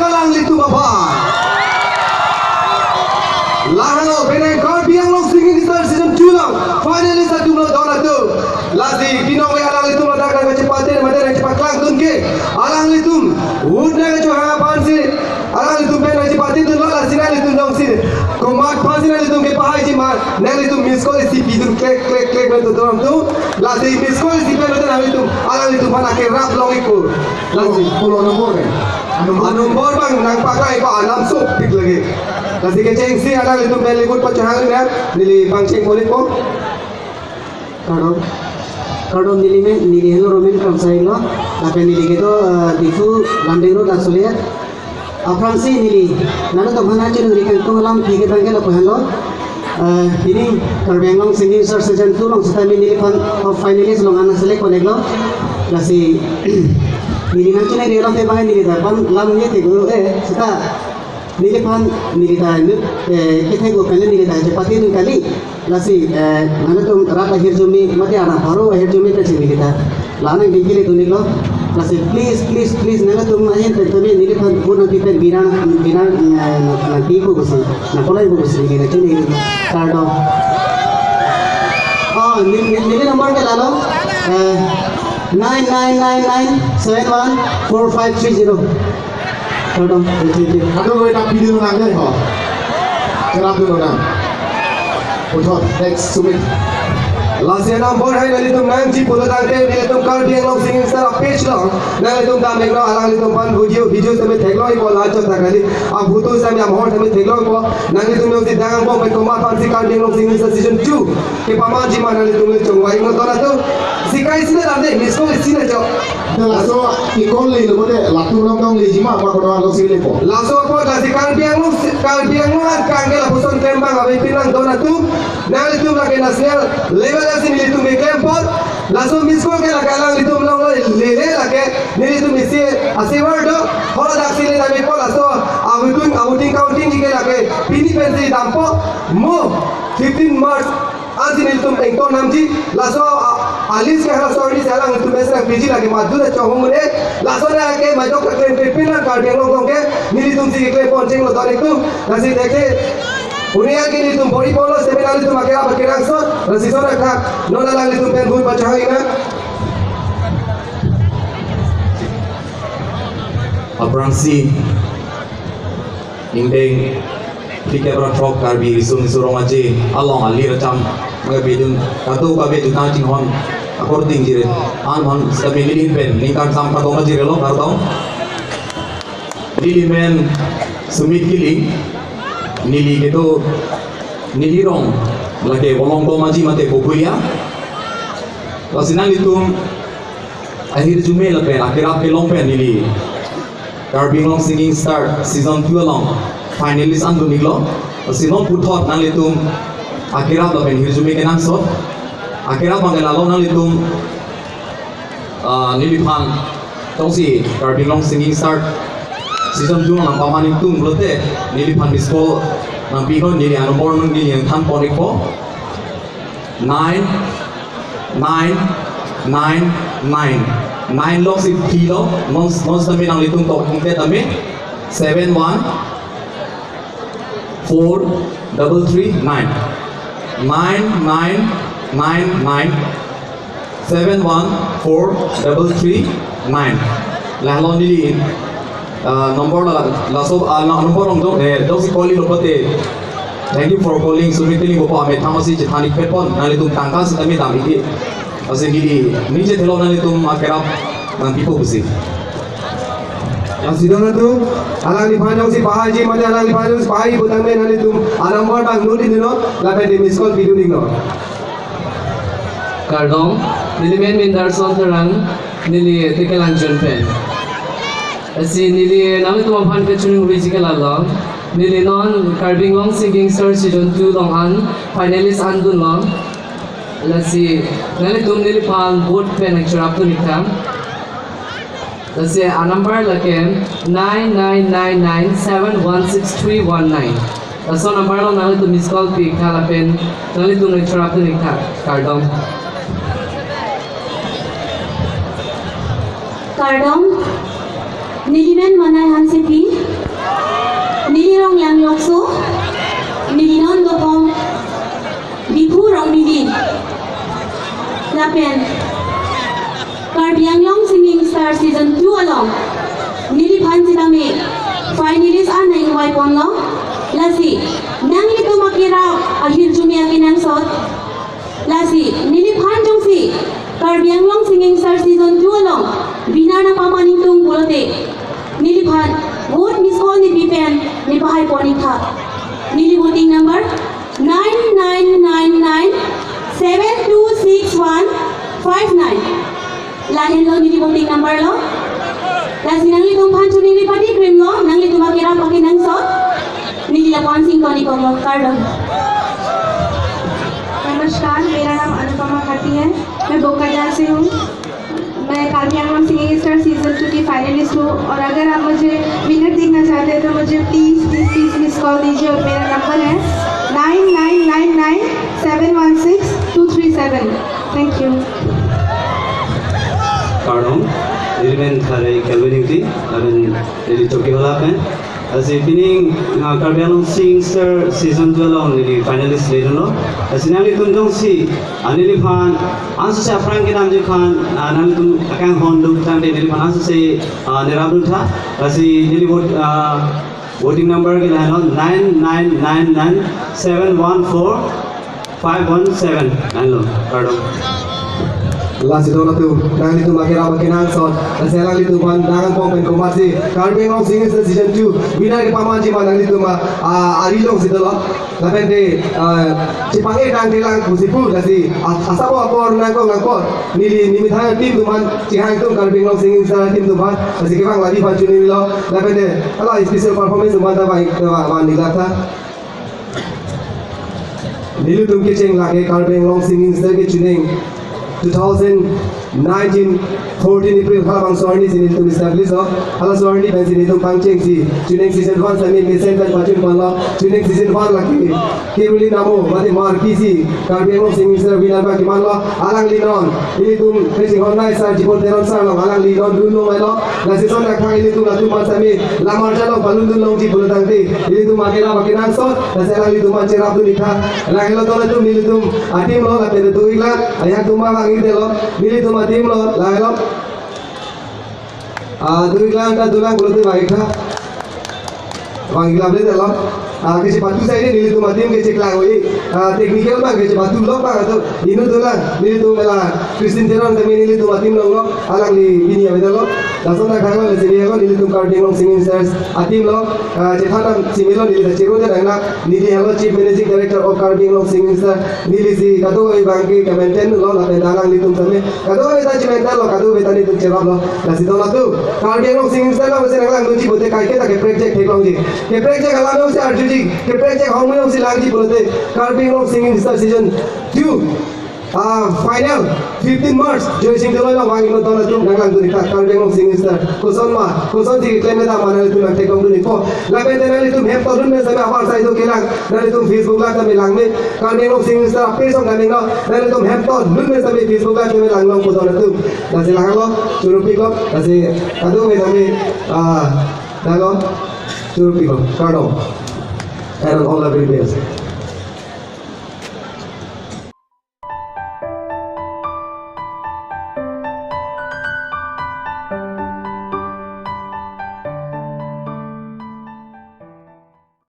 kalang litu bapak. Lahano benang Karbi Anglong Singing Star Season 2 lang. Finally sa tumlo dona tu. Lasi binong le alang litum ladak nang cepat mate cepat lang tun ke. Alang litum wood na cho harapan si. Alang litum ben cepat tu la sinal litum dong si. Komat pasina litum ke pahai ji mar. Nang litum miss call si pidun klek ben tu dom tu. Lasi miss call si ben tu nang litum. Alang litum pana ke rap long ikut. Lasi pulau nomor kan anum bor bang nang pakai ko anam sok tik lagi. Kasi keceng si ada litum beli good pacahang ni nili pangceng boleh po. Kado nili hello romin kam sailo tapi nili gitu difu landero dan soliat Fransi nili nana to bhana chun nili kan tunglam pige bangke la pohalo ini Karbi Anglong Singing Star Season 2 long sita nili pan finalist long ana select koneglo lasi nili nan chune relo te bangai nili pan lam ye te guru sita nili pan nili ta kita go kan nili ta cepati nun kali lasi mana tu rata akhir jumi mati ana baru akhir jumi ta nili ta lana gigile tu nilo lasi please nana tu mahin te tabe nili pan purna kita biran na tipu gusi na kolai gusi nili na chuni kardo nili nomor ke lalo 9999714530 Pardon, Aduh, gue nak video nang deh, ho. Kerap dulu nang. Udah, next sumit. Lasi anam bor hai nali tum nang ji polo tang te nili tum Karbi Anglong Singing Star page long. Nali tum tam eklo alang litum pan video same theklo ko lacho takali. Ab butu same am hor same theklo ko. Nali tum yosi dangang po pe koma pan si Karbi Anglong Singing Star Season 2. Ke pama ji man nali tum le chongwai mo dona tu. Sikai sine dande misko sine jo. Laso ikon le lo de latu long le jima apa ko lo sile po. Langsung apa kasi Karbi Anglong ang kangge la puson kembang abe pinang dona tu. Nali tum la ke national level sin litum ke kempot. Langsung misko ke la kalang litum long lele la ke nilitum isi asiwardo. Hola dak sile na me ko laso outing counting ke la ke pini pensi dampo mo 15 March Anti nilitum engko namji laso alis ke hala sorry salang litum esrang piji lagi madu da chohumune laso na ke majok ka claim pe pinang Karbi Anglong ke nilitum si ke poncheng lo dore tu nasi dekhe Unia kini tum bori polo seminar itu makera berkerang so rasi sora kak nona lang itu pen bui baca ina Abransi indeng tiga berantrok Karbi risum surong aje along ali racam mengabidun katu kabe jutang cinghon according jire an hon sabi lilin pen lingkar sam ka dong jire lo kartong lili men sumit kili nili gitu nili rong lagi bolong ko maji mate bukuya lasinang itu akhir jume la pen akhir pelong pen nili Karbi Anglong Singing Star Season 2 long finalist an duniglo sinon puthot nang litum akhir la pen akhir jume kenang so akhir mangalalo nang litum nili phan tongsi Karbi Anglong Singing Star Season 2 nang pamaning tung blote nili pan miskol nang pihon nili anomor nang nili yang tan ponik po 9999 lo si kilo non tami nang litung tok kungte tami 71439 71439 lahlon nili nomor laso nomor nomor dosi calling lopote thank you for calling sumitili gopa ame thamasi chithani petpon nali tum tangkas tami damiki ase gidi nije thelo nali tum akerap nang pipo busi Asidona tu alang di panjang si pahaji mana alang di panjang si pahaji butang me nali tum anamor bang nudi dino lape di miskol video dino Kardong nili men min darson terang nili tekelan junpen Asi nili nami tu mampan ke chuning regional along nili non Karbi Anglong Singing Star Season 2 long an finalist an dun long lasi nali tum nili pan board pen actually up to nikam lasi a number lakem 9999716319 laso number long nali tum miss call pi khala pen nali tum actually up to nikam Kardong Kardong Nilimen manay hansi pi long. Nili phan si kami. Finalist an nai wai pon lo. Lasi. Nang itu makira akhir jumia kinang sot. Lasi. Nili phan jong si. Karbi Anglong Singing Star Season 2 along. Binana pamaning tung pulote. Nili phan. Vote miss call ni bipen ni pahay poning tha. Nili voting number 9999726159. Lahin lo nili voting number lo. Lasi nangli tung phan chuning ni pati cream lo. Nangli tumakira pakinang sot. Nili lapan sing toni ko lo cardom. नमस्कार, मेरा नाम अनुपमा खाती है। मैं बोकाजान से हूँ। मैं कार्बी Anglong singing star season 2 की फाइनलिस्ट हूँ और अगर आप मुझे विनर देखना चाहते हैं तो मुझे प्लीज़ मिस कॉल दीजिए और मेरा नंबर है 9999716237। Thank you. Pardon, Nilimen Thare Kelvin Ti, Nili Choki Holapen. As a beginning, Karbi Anglong Singing Star Season 12 on the finalist later no. As in Nali Tunjong Si, Anili Pan, answer say Frank Namji Khan, Nali Tun Akang Hon Duk Tan Nili Pan answer say Nirabul Tha. As he Nili voting number again 9999714517. Hello, pardon. Lasi dona tu, nang itu makira makinang sot. Lasi nang itu pan nang pom pen komasi. Karbi Anglong Singing Star Season 2. Winner ke paman cima nang itu ma arilong situ lo. Lapen de cipange nang telang kusipur lasi. Asabo akor nang kor. Nili nimithaya tim tu man cihang tu Karbi Anglong Singing Star tim tu man. Lasi kebang lagi pan cuni lo. Lapen de kalau special performance tu man ta wan dilatha. Nili tum keceng lagi Karbi Anglong Singing Star ke cuning 2019-14 April halabang sorni sini tu establish ho hala sorni ben sini tu pangcheng si tuning season 1 sami mesen dan pacun panla tuning season 1 lagi kiruli namo mati mar pc Karbi Anglong Singing Star winner ba kimanlo alang linon ini tu kesi honai sar jipol teron sar lo alang linon dulu melo na season na khang ini tu na tu man sami lamar jalo balun dun long ji bulutang ti ini tu makela makinan so na selang li tu man cerap tu nikha lagelo to na tu nili tu atim lo la pede tu igla ayak tu ma ini lo nili tu matim lo lagelo dulang ka dulang bulute baikha bangila bele lo kesi batu saya ini nili tu matim kesi klang oi technical bang kesi batu lo bang atau inu dulang nili tu mela Christine Teron kami nili tu matim lo alang li ini ya betul lo langsung nak kagak le sini ko nili tu Karbi Anglong Singing Stars atim lo cethata similo nili da ciro da na nili hello chief managing director of Karbi Anglong Singing Star nili si kado oi bangki kementen lo la pedalang li tum same kado oi da cimenta lo kado betani tu cerap lo nasi to tu Karbi Anglong Singing Star lo se nang tu ji bote kai ke ta ke project thekong ji ke project ala no se arju ji ke project hong mo se lang ji bote Karbi Anglong Singing Star season 2 final 15 March Joy Sing Doloy lo wang ino tona tu nang tu nikah Karbi Anglong Singing Star kuson si claim ta mana tu nak tekong tu ni po la pe tenali tu hem to dun me sa apar sai tu kelang nali tu Facebook la kami lang me Karbi Anglong Singing Star pe song kami no nali tu hem to dun me sa Facebook la kami lang long ko tona tu nasi lang lo churupi ko nasi kadu me kami dalo churupi ko kado and all the videos